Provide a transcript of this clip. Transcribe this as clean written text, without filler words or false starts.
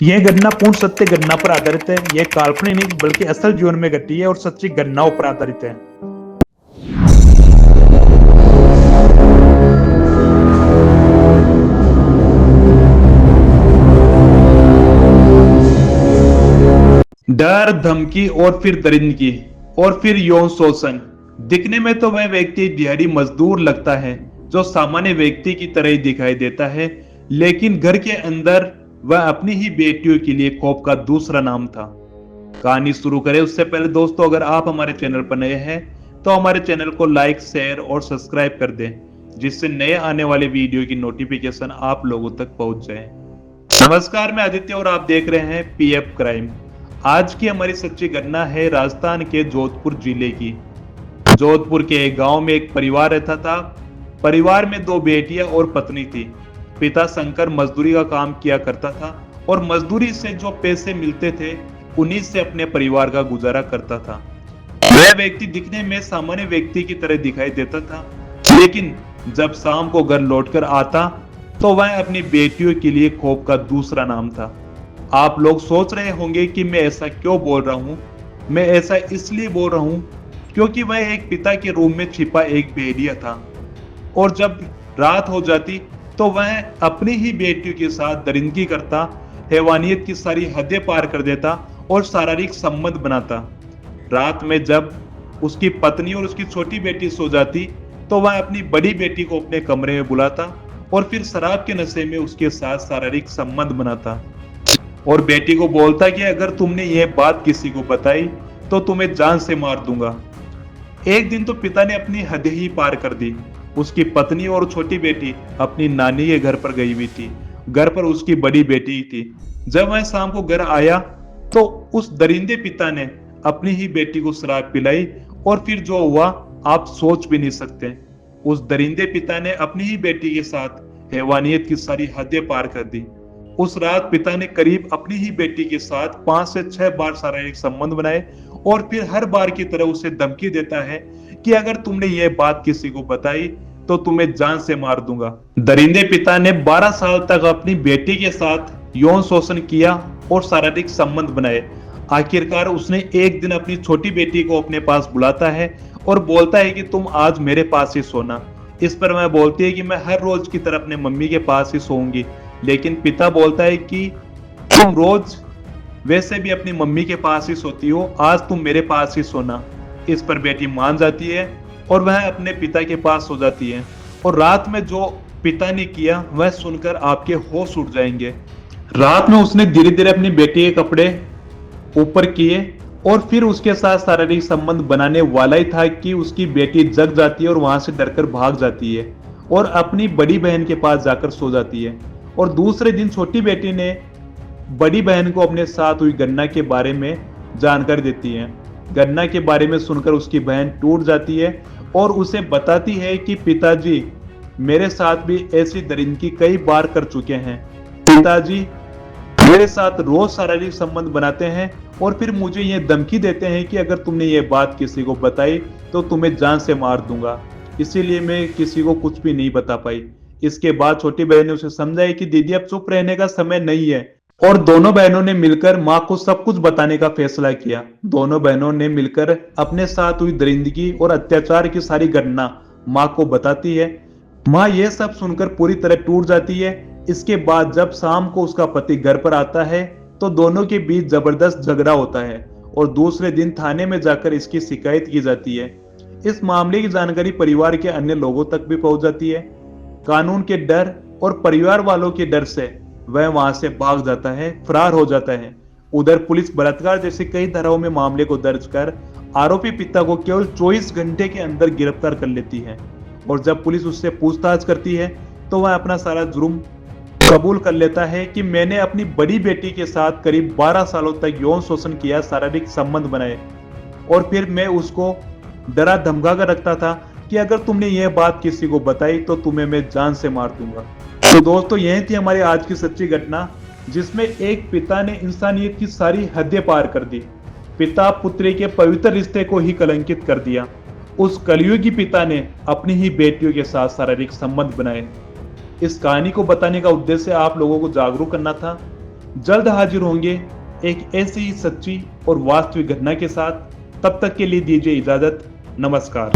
यह घटना पूर्ण सत्य घटना पर आधारित है। यह काल्पनिक नहीं बल्कि असल जीवन में घटी है और सच्ची घटनाओं पर आधारित है। डर, धमकी और फिर दरिंदगी और फिर यौन शोषण। दिखने में तो वह व्यक्ति दिहाड़ी मजदूर लगता है जो सामान्य व्यक्ति की तरह ही दिखाई देता है, लेकिन घर के अंदर वह अपनी ही बेटियों के लिए खौफ का दूसरा नाम था। कहानी शुरू करें उससे पहले दोस्तों, अगर आप हमारे चैनल पर नए हैं तो हमारे चैनल को लाइक, शेयर और सब्सक्राइब कर दें, जिससे नए आने वाले वीडियो की नोटिफिकेशन आप लोगों तक पहुंच जाए। नमस्कार, मैं आदित्य और आप देख रहे हैं पीएफ क्राइम। आज की हमारी सच्ची घटना है राजस्थान के जोधपुर जिले की। जोधपुर के एक गांव में एक परिवार रहता था। परिवार में दो बेटियां और पत्नी थी। पिता शंकर मजदूरी का काम किया करता था और मजदूरी से जो पैसे मिलते थे उन्हीं से अपने परिवार का गुजारा करता था। वह व्यक्ति दिखने में सामान्य व्यक्ति की तरह दिखाई देता था, लेकिन जब शाम को घर लौटकर आता तो वह अपनी बेटियों के लिए खौफ का दूसरा नाम था। आप लोग सोच रहे होंगे कि मैं ऐसा क्यों बोल रहा हूं। मैं ऐसा इसलिए बोल रहा हूं क्योंकि वह एक पिता के रूम में छिपा एक भेड़िया था और जब रात हो जाती तो वह अपनी ही बेटियों के साथ दरिंदगी करता, हैवानियत की सारी हदें पार कर देता और शारीरिक संबंध बनाता। रात में जब उसकी पत्नी और उसकी छोटी बेटी सो जाती तो वह अपनी बड़ी बेटी को अपने कमरे में बुलाता और फिर शराब के नशे में उसके साथ शारीरिक संबंध बनाता और बेटी को बोलता कि अगर तुमने यह बात किसी को बताई तो तुम्हें जान से मार दूंगा। एक दिन तो पिता ने अपनी हदें ही पार कर दी। उसकी पत्नी और छोटी बेटी अपनी नानी के घर पर गई हुई थी। घर पर उसकी बड़ी बेटी ही थी। जब वह शाम को घर आया तो उस दरिंदे पिता ने अपनी ही बेटी को शराब पिलाई और फिर जो हुआ आप सोच भी नहीं सकते। उस दरिंदे पिता ने अपनी ही बेटी के साथ हैवानियत की सारी हदें पार कर दी। उस रात पिता ने करीब अपनी ही बेटी के साथ 5 से 6 बार शारीरिक संबंध बनाए और फिर हर बार की तरह उसे धमकी देता है कि अगर तुमने ये बात किसी को बताई तो तुम्हें जान से मार दूंगा। दरिंदे पिता ने 12 साल तक अपनी बेटी के साथ यौन शोषण किया और शारीरिक संबंध बनाए। आखिरकार उसने एक दिन अपनी छोटी बेटी को अपने पास बुलाता है और बोलता है कि तुम आज मेरे पास ही सोना। इस पर वह बोलती है कि मैं हर रोज की तरह अपने मम्मी के पास ही सोऊंगी, लेकिन पिता बोलता है कि तुम रोज वैसे भी अपनी मम्मी के पास ही सोती हो, आज तुम मेरे पास ही सोना। इस पर बेटी मान जाती है और वह अपने पिता के पास सो जाती है और रात में जो पिता ने किया वह सुनकर आपके होश उड़ जाएंगे। रात में उसने धीरे धीरे अपनी बेटी के कपड़े ऊपर किए और फिर उसके साथ शारीरिक संबंध बनाने वाला ही था कि उसकी बेटी जग जाती है और वहां से डरकर भाग जाती है और अपनी बड़ी बहन के पास जाकर सो जाती है। और दूसरे दिन छोटी बेटी ने बड़ी बहन को अपने साथ हुई घटना के बारे में जानकारी देती है। घटना के बारे में सुनकर उसकी बहन टूट जाती है और उसे बताती है कि पिताजी मेरे साथ भी ऐसी दरिंदगी कई बार कर चुके हैं। पिताजी मेरे साथ रोज शारीरिक संबंध बनाते हैं और फिर मुझे ये धमकी देते हैं कि अगर तुमने ये बात किसी को बताई तो तुम्हें जान से मार दूंगा। इसीलिए मैं किसी को कुछ भी नहीं बता पाई। इसके बाद छोटी बहन ने उसे समझाया कि दीदी अब चुप रहने का समय नहीं है और दोनों बहनों ने मिलकर माँ को सब कुछ बताने का फैसला किया। दोनों बहनों ने मिलकर अपने साथ हुई दरिंदगी और अत्याचार की सारी घटना माँ को बताती है। माँ यह सब सुनकर पूरी तरह टूट जाती है। इसके बाद जब शाम को उसका पति घर पर आता है तो दोनों के बीच जबरदस्त झगड़ा होता है और दूसरे दिन थाने में जाकर इसकी शिकायत की जाती है। इस मामले की जानकारी परिवार के अन्य लोगों तक भी पहुंच जाती है। कानून के डर और परिवार वालों के डर से वह वहां से भाग जाता है, फरार हो जाता है। उधर पुलिस बलात्कार जैसे कई धाराओं में मामले को दर्ज कर आरोपी पिता को केवल 24 घंटे के अंदर गिरफ्तार कर लेती है और जब पुलिस उससे पूछताछ करती है तो वह अपना सारा जुर्म कबूल कर लेता है कि मैंने अपनी बड़ी बेटी के साथ करीब 12 सालों तक यौन शोषण किया, शारीरिक संबंध बनाए और फिर मैं उसको डरा धमका कर रखता था कि अगर तुमने यह बात किसी को बताई तो तुम्हें मैं जान से मार दूंगा। तो दोस्तों, यही थी हमारी आज की सच्ची घटना, जिसमें एक पिता ने इंसानियत की सारी हदें पार कर दी। पिता पुत्री के पवित्र रिश्ते को ही कलंकित कर दिया। उस कलयुगी पिता ने अपनी ही बेटियों के साथ शारीरिक संबंध बनाए। इस कहानी को बताने का उद्देश्य आप लोगों को जागरूक करना था जल्द हाजिर होंगे एक ऐसी ही सच्ची और वास्तविक घटना के साथ। तब तक के लिए दीजिए इजाजत। नमस्कार।